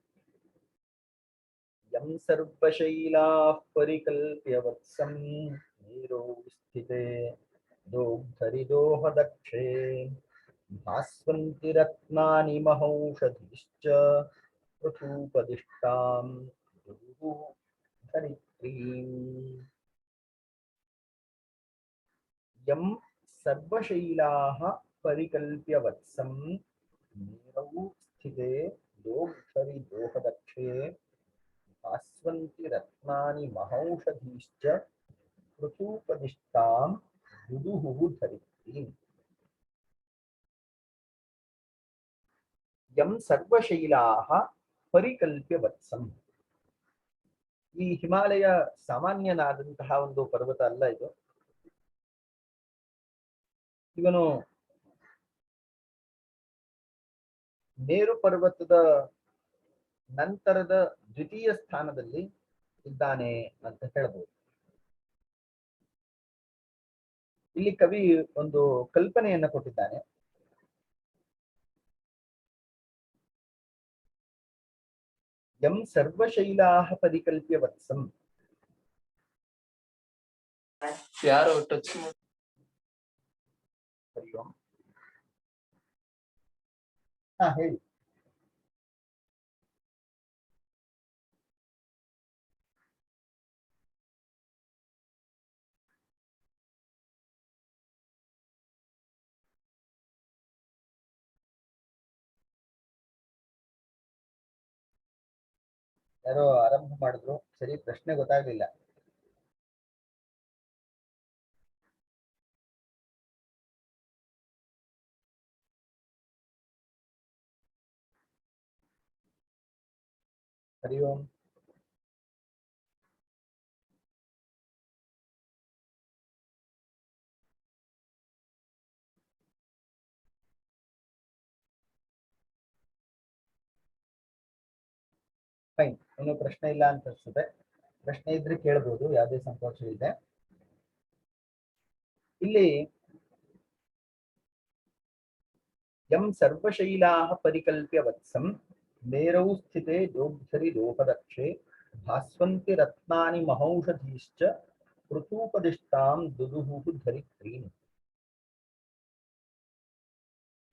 ಯಂ ಸರ್ವಶೈಲಾ ಪರಿಕಲ್ಪ್ಯ ವತ್ಸಂ ನೀರೋ ಸ್ಥಿತೆ ದೋಗ್ಧರಿದೋಹ ದಕ್ಷೇ ಭಾಸ್ವಂತಿ ರತ್ನಾನಿ ಮಹೌಷಧಿಶ್ಚ ಋತೂಪದಿಷ್ಟಾಂ ಧರಿತ್ರೀಂ. ಯಂ ಸರ್ವಶೈಲಾಃ ಪರಿಕಲ್ಪ್ಯ ವತ್ಸಂ ನೀರೌ ಸ್ಥಿತೆ ದೋಗ್ಧರಿದೋಹದಕ್ಷೇ ಭಾಸ್ವಂತಿ ರತ್ನಾನಿ ಮಹೌಷಧೀಶ್ಚ ಋತೂಪದಿಷ್ಟಾಂ ದುದುಹುಃ ಧರಿತ್ರೀಂ. ಯಂ ಸರ್ವಶೈಲಾಃ ಪರಿಕಲ್ಪ್ಯ ವತ್ಸಂ. ಈ ಹಿಮಾಲಯ ಸಾಮಾನ್ಯನಾದಂತಹ ಒಂದು ಪರ್ವತ ಅಲ್ಲ ಇದು. ಇವನು ಮೇರು ಪರ್ವತದ ನಂತರದ ದ್ವಿತೀಯ ಸ್ಥಾನದಲ್ಲಿ ಇದ್ದಾನೆ ಅಂತ ಹೇಳ್ಬೋದು. ಇಲ್ಲಿ ಕವಿ ಒಂದು ಕಲ್ಪನೆಯನ್ನ ಕೊಟ್ಟಿದ್ದಾನೆ. ಯಂ ಸರ್ವಶೈಲಾಃ ಪರಿಕಲ್ಪ್ಯ ವತ್ಸಂ. ಯಾರು ಟಚ್ ಹರಿ ಓಂ. ಹಾ ಹೇಳಿ. ಯಾರೋ ಆರಂಭ ಮಾಡಿದ್ರು, ಸರಿ ಪ್ರಶ್ನೆ ಗೊತ್ತಾಗ್ಲಿಲ್ಲ. ಹರಿ ಓಂ. ಫೈನ್. ಇನ್ನು ಪ್ರಶ್ನೆ ಇಲ್ಲ ಅಂತ ಅನ್ಸುತ್ತೆ. ಪ್ರಶ್ನೆ ಇದ್ರೆ ಕೇಳಬಹುದು, ಯಾವುದೇ ಸಂಕೋಚ ಇದೆ. ಇಲ್ಲಿ ಯಂ ಸರ್ವಶೈಲಾಃ ಪರಿಕಲ್ಪ್ಯ ವತ್ಸಂ ಮೇರೌ ಸ್ಥಿತೆ ದೋಗ್ಧರಿ ದೋಹದಕ್ಷೇ ಭಾಸ್ವಂತಿ ರತ್ನಾನಿ ಮಹೌಷಧೀಶ್ಚ ಋತೂಪದಿಷ್ಟಾಂ ದುದುಹುಃ ಧರಿತ್ರೀಂ.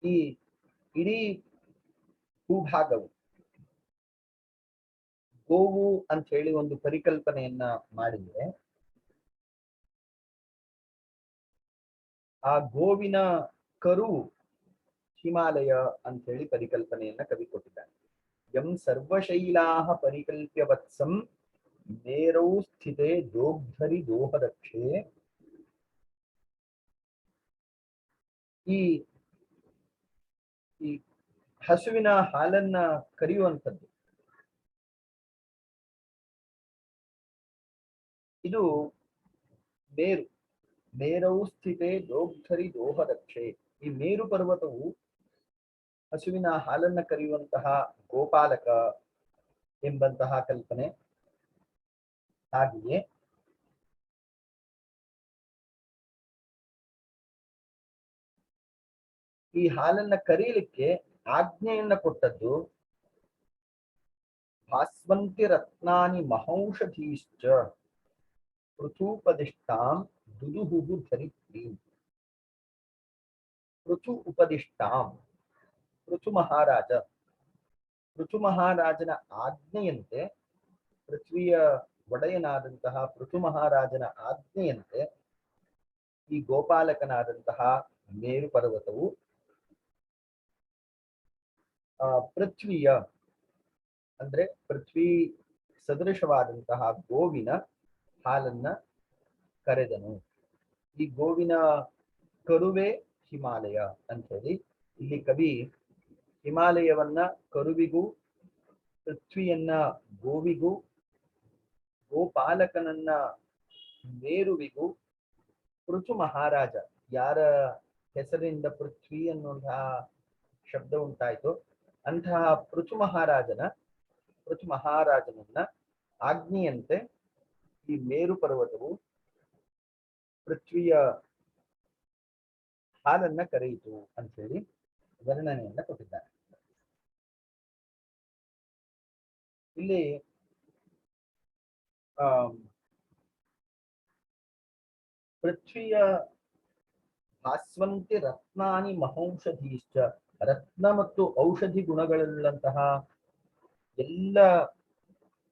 ಈ ಇಡೀ ಭೂಭಾಗವು ಗೋವು ಅಂತ ಹೇಳಿ ಒಂದು ಪರಿಕಲ್ಪನೆಯನ್ನ ಮಾಡಿದ್ರೆ, ಆ ಗೋವಿನ ಕರು ಹಿಮಾಲಯ ಅಂತ ಹೇಳಿ ಪರಿಕಲ್ಪನೆಯನ್ನ ಕವಿ ಕೊಟ್ಟಿದ್ದಾನೆ. ಯಂ ಸರ್ವಶೈಲಾಃ ಪರಿಕಲ್ಪ್ಯ ವತ್ಸಂ ಮೇರೌ ಸ್ಥಿತೆ ದೋಗ್ಧರಿ ದೋಹದಕ್ಷೇ. ಈ ಹಸುವಿನ ಹಾಲನ್ನ ಕರೆಯುವಂಥದ್ದು ಇದು ಮೇರು. ಮೇರೌ ಸ್ಥಿತೆ ದೋಗ್ಧರಿ ದೋಹದಕ್ಷೇ. ಈ ಮೇರು ಪರ್ವತವು ಹಸುವಿನ ಹಾಲನ್ನ ಕರೆಯುವಂತಹ ಗೋಪಾಲಕ ಎಂಬಂತಹ ಕಲ್ಪನೆ. ಹಾಗೆಯೇ ಈ ಹಾಲನ್ನ ಕರೀಲಿಕ್ಕೆ ಆಜ್ಞೆಯನ್ನ ಕೊಟ್ಟದ್ದು ಭಾಸ್ವಂತಿ ರತ್ನಾನಿ ಮಹೌಷಧೀಶ್ಚ ಋತೂಪದಿಷ್ಟಾಂ ದುದುಹುಃ ಧರಿತ್ರೀಂ. ಋತು ಉಪದಿಷ್ಟಾಂ. ಋತು ಮಹಾರಾಜ, ಋತು ಮಹಾರಾಜನ ಆಜ್ಞೆಯಂತೆ, ಪೃಥ್ವಿಯ ಒಡೆಯನಾದಂತಹ ಪೃಥು ಮಹಾರಾಜನ ಆಜ್ಞೆಯಂತೆ ಈ ಗೋಪಾಲಕನಾದಂತಹ ಮೇರು ಪರ್ವತವು ಪೃಥ್ವಿಯ ಅಂದ್ರೆ ಪೃಥ್ವಿ ಸದೃಶವಾದಂತಹ ಗೋವಿನ ಹಾಲನ್ನ ಕರೆದನು. ಈ ಗೋವಿನ ಕರುವೇ ಹಿಮಾಲಯ ಅಂತ ಹೇಳಿ ಇಲ್ಲಿ ಕವಿ ಹಿಮಾಲಯವನ್ನ ಕರುವಿಗೂ, ಪೃಥ್ವಿಯನ್ನ ಗೋವಿಗೂ, ಗೋಪಾಲಕನನ್ನ ಮೇರುವಿಗೂ, ಪೃಥು ಮಹಾರಾಜ ಯಾರ ಹೆಸರಿನಿಂದ ಪೃಥ್ವಿ ಅನ್ನುವಂತಹ ಶಬ್ದ ಉಂಟಾಯಿತು ಅಂತಹ ಪೃಥು ಮಹಾರಾಜನನ್ನ ಆಜ್ಞೆಯಂತೆ ಈ ಮೇರು ಪರ್ವತವು ಪೃಥ್ವಿಯ ಹಾಲನ್ನ ಕರೆಯಿತು ಅಂತ ಹೇಳಿ ವರ್ಣನೆಯನ್ನ ಕೊಟ್ಟಿದ್ದಾರೆ. ಇಲ್ಲಿ ಪೃಥ್ವಿಯ ಭಾಸ್ವಂತಿ ರತ್ನಾನಿ ಮಹೌಷಧೀಶ್ಚ, ರತ್ನ ಮತ್ತು ಔಷಧಿ ಗುಣಗಳುಳ್ಳಂತಹ ಎಲ್ಲ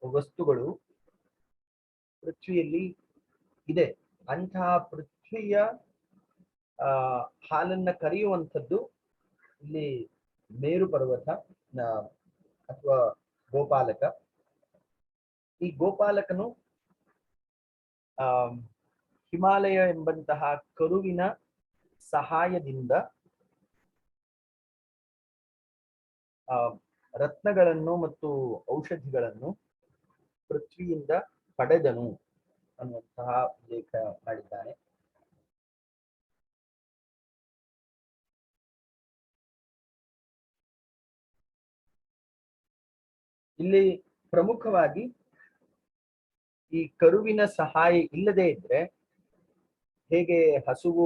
ವಸ್ತುಗಳು ಪೃಥ್ವಿಯಲ್ಲಿ ಇದೆ. ಅಂತಹ ಪೃಥ್ವಿಯ ಹಾಲನ್ನ ಕರೆಯುವಂಥದ್ದು ಇಲ್ಲಿ ಮೇರು ಪರ್ವತ ಅಥವಾ ಗೋಪಾಲಕ. ಈ ಗೋಪಾಲಕನು ಹಿಮಾಲಯ ಎಂಬಂತಹ ಕರುವಿನ ಸಹಾಯದಿಂದ ರತ್ನಗಳನ್ನು ಮತ್ತು ಔಷಧಿಗಳನ್ನು ಪೃಥ್ವಿಯಿಂದ ಪಡೆದನು ಅನ್ನುವಂತಹ ಉಲ್ಲೇಖ ಮಾಡಿದ್ದಾನೆ. ಇಲ್ಲಿ ಪ್ರಮುಖವಾಗಿ ಈ ಕರುವಿನ ಸಹಾಯ ಇಲ್ಲದೆ ಇದ್ರೆ ಹೇಗೆ ಹಸುವು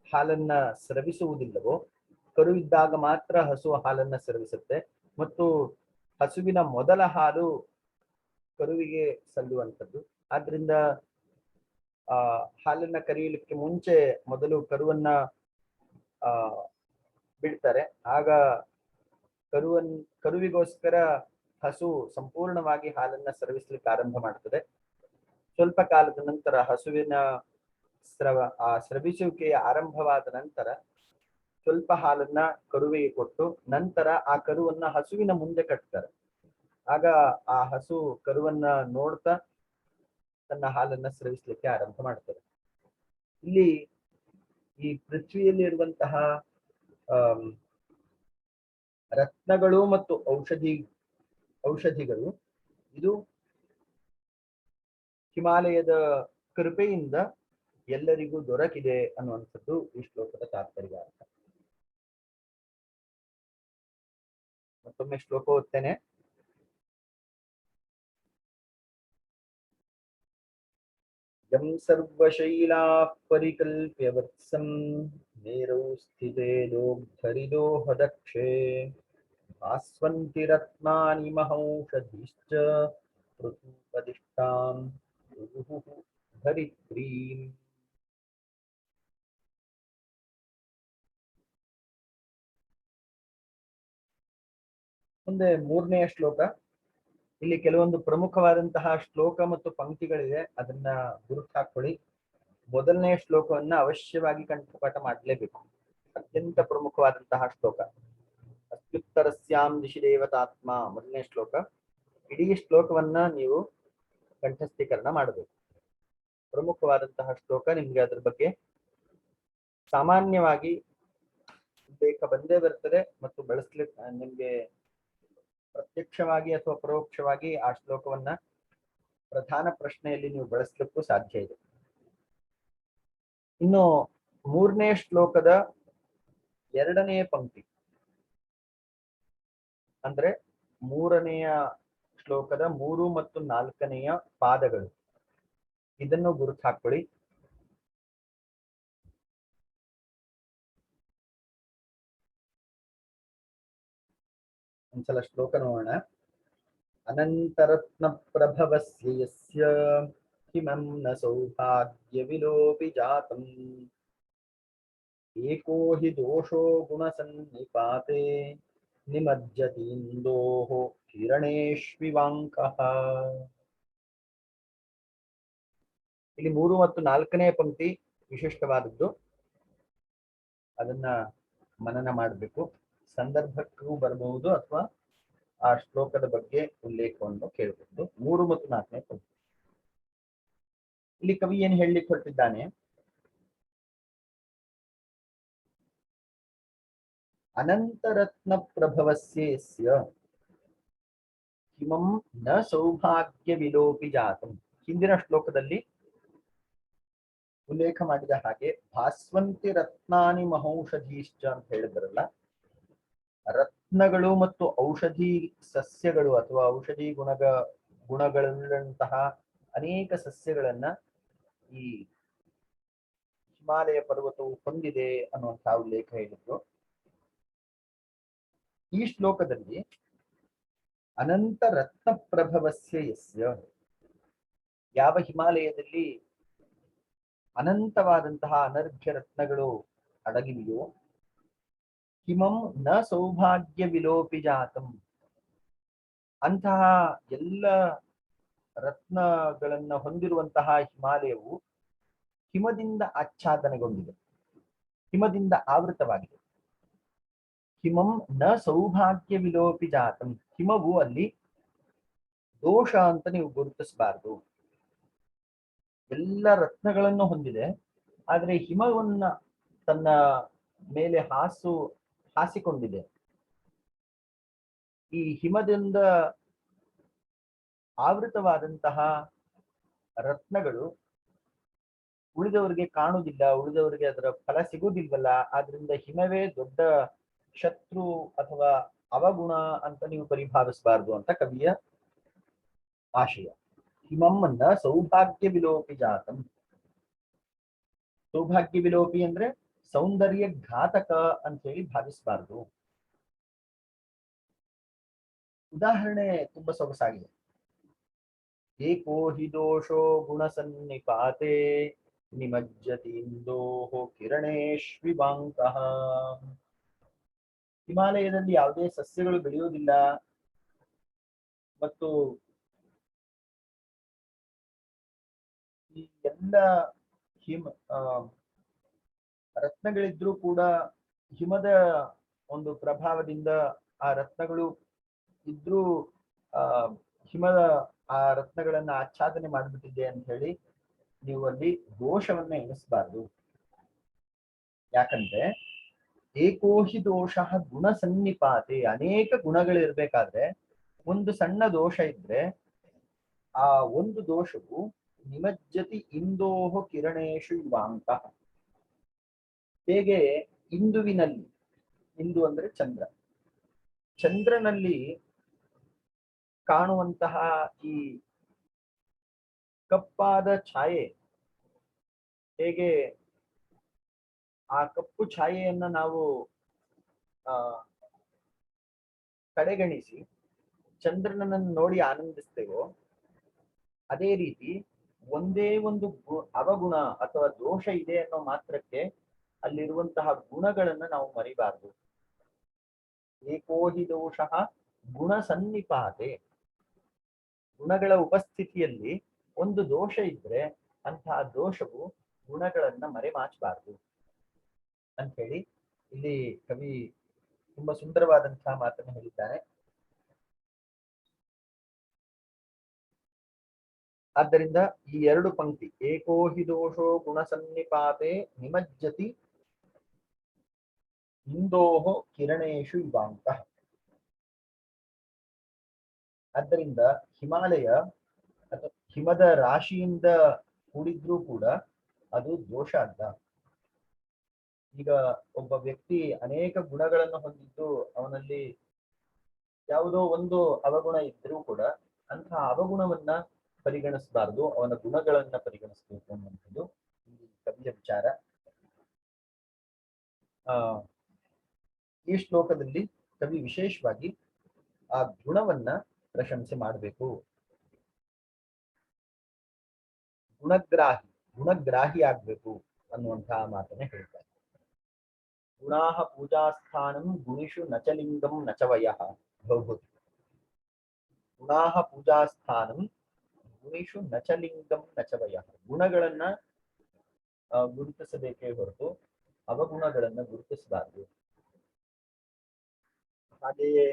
ಹಾಲನ್ನ ಸ್ರವಿಸುವುದಿಲ್ಲವೋ, ಕರುವಿದ್ದಾಗ ಮಾತ್ರ ಹಸು ಹಾಲನ್ನ ಸ್ರವಿಸುತ್ತೆ ಮತ್ತು ಹಸುವಿನ ಮೊದಲ ಹಾಲು ಕರುವಿಗೆ ಸಲ್ಲುವಂಥದ್ದು. ಆದ್ರಿಂದ ಹಾಲನ್ನ ಕರೆಯಲಿಕ್ಕೆ ಮುಂಚೆ ಮೊದಲು ಕರುವನ್ನ ಬಿಡ್ತಾರೆ. ಆಗ ಕರುವಿಗೋಸ್ಕರ ಹಸು ಸಂಪೂರ್ಣವಾಗಿ ಹಾಲನ್ನ ಸ್ರವಿಸ್ಲಿಕ್ಕೆ ಆರಂಭ ಮಾಡ್ತದೆ. ಸ್ವಲ್ಪ ಕಾಲದ ನಂತರ ಹಸುವಿನ ಸ್ರವಿಸುವಿಕೆಯ ಆರಂಭವಾದ ನಂತರ ಸ್ವಲ್ಪ ಹಾಲನ್ನ ಕರುವಿಗೆ ಕೊಟ್ಟು ನಂತರ ಆ ಕರುವನ್ನ ಹಸುವಿನ ಮುಂದೆ ಕಟ್ತಾರೆ. ಆಗ ಆ ಹಸು ಕರುವನ್ನ ನೋಡ್ತಾ ತನ್ನ ಹಾಲನ್ನ ಸ್ರವಿಸ್ಲಿಕ್ಕೆ ಆರಂಭ ಮಾಡ್ತದೆ. ಇಲ್ಲಿ ಈ ಪೃಥ್ವಿಯಲ್ಲಿ ಇರುವಂತಹ ರತ್ನಗಳು ಮತ್ತು ಔಷಧಿಗಳು ಇದು ಹಿಮಾಲಯದ ಕೃಪೆಯಿಂದ ಎಲ್ಲರಿಗೂ ದೊರಕಿದೆ ಅನ್ನುವಂಥದ್ದು ಈ ಶ್ಲೋಕದ ತಾತ್ಪರ್ಯ ಅರ್ಥ. ಮತ್ತೊಮ್ಮೆ ಶ್ಲೋಕ ಓದ್ತೇನೆ. ಯಂ ಸರ್ವಶೈಲಾ ಪರಿಕಲ್ಪ್ಯ ವತ್ಸಂ ಮೇರೌ ಸ್ಥಿತೇ ದೋಗ್ಧರಿದೋಹದಕ್ಷೇ ಭಾಸ್ವಂತಿ ರತ್ನಾನಿ ಮಹೌಷಧೀಶ್ಚ ಪೃಥುಪದಿಷ್ಟಾಂ ಧರಿತ್ರೀಂ. ಮುಂದೆ 3ನೇ ಶ್ಲೋಕ. ಇಲ್ಲಿ ಕೆಲವೊಂದು ಪ್ರಮುಖವಾದಂತಹ ಶ್ಲೋಕ ಮತ್ತು ಪಂಕ್ತಿಗಳಿವೆ, ಅದನ್ನ ಗುರುತು ಹಾಕೊಳ್ಳಿ. 1ನೇ ಶ್ಲೋಕವನ್ನ ಅವಶ್ಯವಾಗಿ ಕಂಠಪಾಠ ಮಾಡಲೇಬೇಕು. ಅತ್ಯಂತ ಪ್ರಮುಖವಾದಂತಹ ಶ್ಲೋಕ. ಅತ್ಯುತ್ತರಸ್ಯಾಂ ದಿಶಿ ದೇವತಾತ್ಮ 1ನೇ ಶ್ಲೋಕ. ಇಡೀ ಶ್ಲೋಕವನ್ನ ನೀವು ಕಂಠಸ್ಥೀಕರಣ ಮಾಡಬೇಕು. ಪ್ರಮುಖವಾದಂತಹ ಶ್ಲೋಕ. ನಿಮ್ಗೆ ಅದ್ರ ಬಗ್ಗೆ ಸಾಮಾನ್ಯವಾಗಿ ಉಲ್ಲೇಖ ಬಂದೇ ಬರ್ತದೆ ಮತ್ತು ಬಳಸ್ಲಿಕ್ಕೆ ನಿಮ್ಗೆ ಪ್ರತ್ಯಕ್ಷವಾಗಿ ಅಥವಾ ಪರೋಕ್ಷವಾಗಿ ಆ ಶ್ಲೋಕವನ್ನ ಪ್ರಧಾನ ಪ್ರಶ್ನೆಯಲ್ಲಿ ನೀವು ಬಳಸಲಿಕ್ಕೂ ಸಾಧ್ಯ ಇದೆ. ಇನ್ನು 3ನೇ ಶ್ಲೋಕದ 2ನೇ ಪಂಕ್ತಿ ಅಂದ್ರೆ 3ನೇ ಶ್ಲೋಕದ 3 ಮತ್ತು 4ನೇ ಪಾದಗಳು, ಇದನ್ನು ಗುರುತು ಹಾಕೊಳ್ಳಿ. ಒಂದ್ಸಲ ಶ್ಲೋಕ ನೋಡೋಣ. ಅನಂತರತ್ನ ಪ್ರಭವಸ್ಯ ಯಸ್ಯ ಕಿಮಂ ನ ಸೌಭಾಗ್ಯ ವಿಲೋಪಿ ಜಾತಂ ಏಕೋ ಹಿ ದೋಷೋ ಗುಣಸನ್ನಿಪಾತೆ ನಿಮಜ್ಜತೀಂದೋಃ ಕಿರಣೇಷ್ವಿವಾಂಕಃ. ಇಲ್ಲಿ 3 ಮತ್ತು 4ನೇ ಪಂಕ್ತಿ ವಿಶಿಷ್ಟವಾದದ್ದು. ಅದನ್ನ ಮನನ ಮಾಡಬೇಕು. ಸಂದರ್ಭಕ್ಕೂ ಬರಬಹುದು ಅಥವಾ ಆ ಶ್ಲೋಕದ ಬಗ್ಗೆ ಉಲ್ಲೇಖವನ್ನು ಕೇಳಬಹುದು. 3 ಮತ್ತು 4ನೇ ಪಂಕ್ತಿ. ಇಲ್ಲಿ ಕವಿ ಏನ್ ಹೇಳಲಿಕ್ಕೆ ಹೊರಟಿದ್ದಾನೆ? ಅನಂತರತ್ನ ಪ್ರಭವಸ್ಯೇಸ್ಯ ಹಿಮಂ ನ ಸೌಭಾಗ್ಯ ವಿಲೋಪಿ ಜಾತಂ. ಹಿಂದಿನ ಶ್ಲೋಕದಲ್ಲಿ ಉಲ್ಲೇಖ ಮಾಡಿದ ಹಾಗೆ ಭಾಸ್ವಂತಿ ರತ್ನಾನಿ ಮಹೌಷಧೀಶ್ಚ ಅಂತ ಹೇಳಿದ್ರಲ್ಲ, ರತ್ನಗಳು ಮತ್ತು ಔಷಧಿ ಸಸ್ಯಗಳು ಅಥವಾ ಔಷಧಿ ಗುಣಗಳುಳ್ಳಂತಹ ಅನೇಕ ಸಸ್ಯಗಳನ್ನ ಈ ಹಿಮಾಲಯ ಪರ್ವತವು ಹೊಂದಿದೆ ಅನ್ನುವಂತಹ ಉಲ್ಲೇಖ ಹೇಳಿದ್ರು. ಈ ಶ್ಲೋಕದಲ್ಲಿ ಅನಂತ ರತ್ನ ಪ್ರಭವಸ್ಯ ಯಸ್ಯ, ಯಾವ ಹಿಮಾಲಯದಲ್ಲಿ ಅನಂತವಾದಂತಹ ಅನರ್ಘ್ಯ ರತ್ನಗಳು ಅಡಗಿವೆಯೋ, ಹಿಮಂ ನ ಸೌಭಾಗ್ಯ ವಿಲೋಪಿ ಜಾತಂ, ಅಂತಹ ಎಲ್ಲ ರತ್ನಗಳನ್ನ ಹೊಂದಿರುವಂತಹ ಹಿಮಾಲಯವು ಹಿಮದಿಂದ ಆಚ್ಛಾದನೆಗೊಂಡಿದೆ, ಹಿಮದಿಂದ ಆವೃತವಾಗಿದೆ. ಹಿಮಂ ನ ಸೌಭಾಗ್ಯ ವಿಲೋಪಿ ಜಾತಂ, ಹಿಮವು ಅಲ್ಲಿ ದೋಷ ಅಂತ ನೀವು ಗುರುತಿಸಬಾರದು. ಎಲ್ಲ ರತ್ನಗಳನ್ನು ಹೊಂದಿದೆ, ಆದ್ರೆ ಹಿಮವನ್ನ ತನ್ನ ಮೇಲೆ ಹಾಸಿಕೊಂಡಿದೆ. ಈ ಹಿಮದಿಂದ ಆವೃತವಾದಂತಹ ರತ್ನಗಳು ಉಳಿದವರಿಗೆ ಕಾಣುವುದಿಲ್ಲ, ಉಳಿದವರಿಗೆ ಅದರ ಫಲ ಸಿಗುವುದಿಲ್ವಲ್ಲ, ಆದ್ರಿಂದ ಹಿಮವೇ ದೊಡ್ಡ ಶತ್ರು ಅಥವಾ ಅವಗುಣ ಅಂತ ನೀವು ಪರಿಭಾವಿಸಬಾರದು ಅಂತ ಕವಿಯ ಆಶಯ. ಹಿಮಮ್ಮನ್ನ ಸೌಭಾಗ್ಯ ವಿಲೋಪಿ ಜಾತಂ. ಸೌಭಾಗ್ಯ ವಿಲೋಪಿ ಅಂದ್ರೆ ಸೌಂದರ್ಯ ಘಾತಕ ಅಂತ ಹೇಳಿ ಭಾವಿಸಬಾರದು. ಉದಾಹರಣೆ ತುಂಬಾ ಸೊಗಸಾಗಿದೆ. ಏಕೋ ಹಿ ದೋಷೋ ಗುಣಸನ್ನಿಪಾತೆ ನಿಮಜ್ಜತಿ ಇಂದೋಹೋ ಕಿರಣೇಶ್ವಿವಾಂಕಃ. ಹಿಮಾಲಯದಲ್ಲಿ ಯಾವುದೇ ಸಸ್ಯಗಳು ಬೆಳೆಯುವುದಿಲ್ಲ ಮತ್ತು ಈ ಎಲ್ಲ ರತ್ನಗಳಿದ್ರೂ ಕೂಡ ಹಿಮದ ಒಂದು ಪ್ರಭಾವದಿಂದ ಆ ರತ್ನಗಳು ಇದ್ರೂ ಹಿಮದ ಆ ರತ್ನಗಳನ್ನ ಆಚ್ಛಾದನೆ ಮಾಡಿಬಿಟ್ಟಿದೆ ಅಂತ ಹೇಳಿ ನೀವು ಅಲ್ಲಿ ದೋಷವನ್ನ ಎಣಿಸಬಾರ್ದು. ಯಾಕಂದ್ರೆ ಏಕೋಹಿ ದೋಷ ಗುಣ ಸನ್ನಿಪಾತೆ, ಅನೇಕ ಗುಣಗಳಿರ್ಬೇಕಾದ್ರೆ ಒಂದು ಸಣ್ಣ ದೋಷ ಇದ್ರೆ ಆ ಒಂದು ದೋಷವು ನಿಮಜ್ಜತಿ ಇಂದೋಹೋ ಕಿರಣೇಶು ಯುವಾಂಕ. ಹೇಗೆ ಇಂದುವಿನಲ್ಲಿ, ಇಂದು ಅಂದ್ರೆ ಚಂದ್ರ, ಚಂದ್ರನಲ್ಲಿ ಕಾಣುವಂತಹ ಈ ಕಪ್ಪಾದ ಛಾಯೆ, ಹೇಗೆ ಆ ಕಪ್ಪು ಛಾಯೆಯನ್ನ ನಾವು ಕಡೆಗಣಿಸಿ ಚಂದ್ರನನ್ನು ನೋಡಿ ಆನಂದಿಸ್ತೇವೋ, ಅದೇ ರೀತಿ ಒಂದೇ ಒಂದು ಅವಗುಣ ಅಥವಾ ದೋಷ ಇದೆ ಅನ್ನೋ ಮಾತ್ರಕ್ಕೆ ಅಲ್ಲಿರುವಂತಹ ಗುಣಗಳನ್ನ ನಾವು ಮರಿಬಾರದು. ಏಕೋಹಿ ದೋಷ ಗುಣ ಸನ್ನಿಪಾತೆ, ಗುಣಗಳ ಉಪಸ್ಥಿತಿಯಲ್ಲಿ ಒಂದು ದೋಷ ಇದ್ರೆ ಅಂತಹ ದೋಷವು ಗುಣಗಳನ್ನ ಮರೆಮಾಚಬಾರದು ಅಂತ ಹೇಳಿ ಇಲ್ಲಿ ಕವಿ ತುಂಬಾ ಸುಂದರವಾದಂತಹ ಮಾತನ್ನು ಹೇಳಿದ್ದಾನೆ. ಆದ್ದರಿಂದ ಈ 2 ಪಂಕ್ತಿ, ಏಕೋಹಿ ದೋಷೋ ಗುಣ ಸನ್ನಿಪಾತೆ ನಿಮಜ್ಜತಿ ಇಂದೋಹೋ ಕಿರಣೇಶು ಯುವಾಂಕ. ಆದ್ದರಿಂದ ಹಿಮಾಲಯ ಅಥವಾ ಹಿಮದ ರಾಶಿಯಿಂದ ಕೂಡಿದ್ರೂ ಕೂಡ ಅದು ದೋಷ ಅಲ್ಲ. ಈಗ ಒಬ್ಬ ವ್ಯಕ್ತಿ ಅನೇಕ ಗುಣಗಳನ್ನು ಹೊಂದಿದ್ದು ಅವನಲ್ಲಿ ಯಾವುದೋ ಒಂದು ಅವಗುಣ ಇದ್ರೂ ಕೂಡ ಅಂತಹ ಅವಗುಣವನ್ನ ಪರಿಗಣಿಸಬಾರದು, ಅವನ ಗುಣಗಳನ್ನ ಪರಿಗಣಿಸಬೇಕು ಅನ್ನುವಂಥದ್ದು ಈ ಕವಿಯ ವಿಚಾರ. ಈ ಶ್ಲೋಕದಲ್ಲಿ ಕವಿ ವಿಶೇಷವಾಗಿ ಆ ಗುಣವನ್ನ ಪ್ರಶಂಸೆ ಮಾಡಬೇಕು. ಗುಣಗ್ರಾಹಿ ಆಗ್ಬೇಕು ಅನ್ನುವಂತಹ ಮಾತನ್ನ ಹೇಳ್ತಾರೆ. ಗುಣಾಹ ಪೂಜಾಸ್ಥಾನಂ ಗುಣಿಷು ನಚಲಿಂಗಂ ನಚವಯಃ ಭವತಿ. ಗುಣಾಹ ಪೂಜಾಸ್ಥಾನಂ ಗುಣಿಷು ನಚಲಿಂಗಂ ನಚವಯಃ. ಗುಣಗಳನ್ನ ಗುರುತಿಸಬೇಕೇ ಹೊರತು ಅವಗುಣಗಳನ್ನು ಗುರುತಿಸಬಾರದು. ಹಾಗೆಯೇ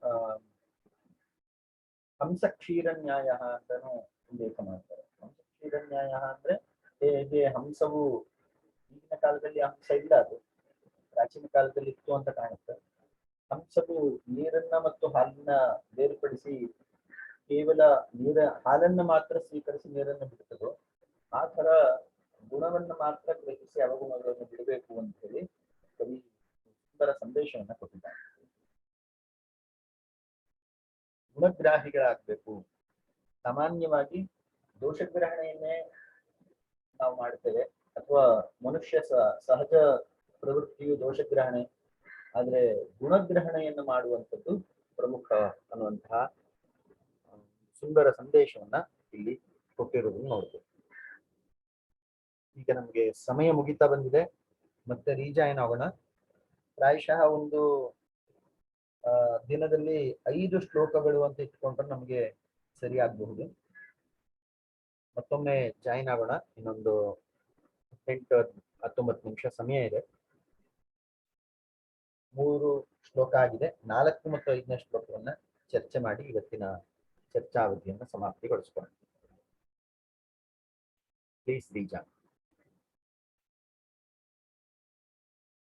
ಆ ಹಂಸ ಕ್ಷೀರ ನ್ಯಾಯ ಅಂತಾನು ಉಲ್ಲೇಖ ಮಾಡ್ತಾರೆ. ಹಂಸ ಕ್ಷೀರ ನ್ಯಾಯ ಅಂದ್ರೆ ಹೇಗೆ ಹಂಸವು ಈಗಿನ ಕಾಲದಲ್ಲಿ ಹಂಸ ಇಲ್ಲ, ಅದು ಪ್ರಾಚೀನ ಕಾಲದಲ್ಲಿ ಇತ್ತು ಅಂತ ಕಾಣುತ್ತೆ. ಹಂಸವು ನೀರನ್ನ ಮತ್ತು ಹಾಲನ್ನ ಬೇರ್ಪಡಿಸಿ ಕೇವಲ ಹಾಲನ್ನ ಮಾತ್ರ ಸ್ವೀಕರಿಸಿ ನೀರನ್ನು ಬಿಡುತ್ತದೋ ಆ ತರ ಗುಣವನ್ನು ಮಾತ್ರ ಗ್ರಹಿಸಿ ಅವಗುಣಗಳನ್ನು ಬಿಡಬೇಕು ಅಂತ ಹೇಳಿ ಕವಿ ಸುಂದರ ಸಂದೇಶವನ್ನ ಕೊಟ್ಟಿದ್ದಾರೆ. ಗುಣಗ್ರಾಹಿಗಳಾಗಬೇಕು. ಸಾಮಾನ್ಯವಾಗಿ ದೋಷಗ್ರಹಣೆಯನ್ನೇ ನಾವು ಮಾಡ್ತೇವೆ, ಅಥವಾ ಮನುಷ್ಯ ಸಹಜ ಪ್ರವೃತ್ತಿಯು ದೋಷಗ್ರಹಣೆ, ಆದ್ರೆ ಗುಣಗ್ರಹಣೆಯನ್ನು ಮಾಡುವಂಥದ್ದು ಪ್ರಮುಖ ಅನ್ನುವಂತಹ ಸುಂದರ ಸಂದೇಶವನ್ನ ಇಲ್ಲಿ ಕೊಟ್ಟಿರೋದನ್ನು ನೋಡ್ಬೋದು. ಈಗ ನಮ್ಗೆ ಸಮಯ ಮುಗಿತಾ ಬಂದಿದೆ, ಮತ್ತೆ ರೀಜಾಯಿನ್ ಆಗೋಣ. ಪ್ರಾಯಶಃ ಒಂದು ದಿನದಲ್ಲಿ 5 ಶ್ಲೋಕಗಳು ಅಂತ ಇಟ್ಕೊಂಡ್ರೆ ನಮ್ಗೆ ಸರಿಯಾಗಬಹುದು. ಮತ್ತೊಮ್ಮೆ ಜಾಯಿನ್ ಆಗೋಣ. ಇನ್ನೊಂದು 8-19 ನಿಮಿಷ ಸಮಯ ಇದೆ. 3 ಶ್ಲೋಕ ಆಗಿದೆ. 4 ಮತ್ತು 5ನೇ ಶ್ಲೋಕವನ್ನ ಚರ್ಚೆ ಮಾಡಿ ಇವತ್ತಿನ ಚರ್ಚಾವಧಿಯನ್ನು ಸಮಾಪ್ತಿಗೊಳಿಸ್ಕೊಳ್ಳೋಣ. Please rejoin.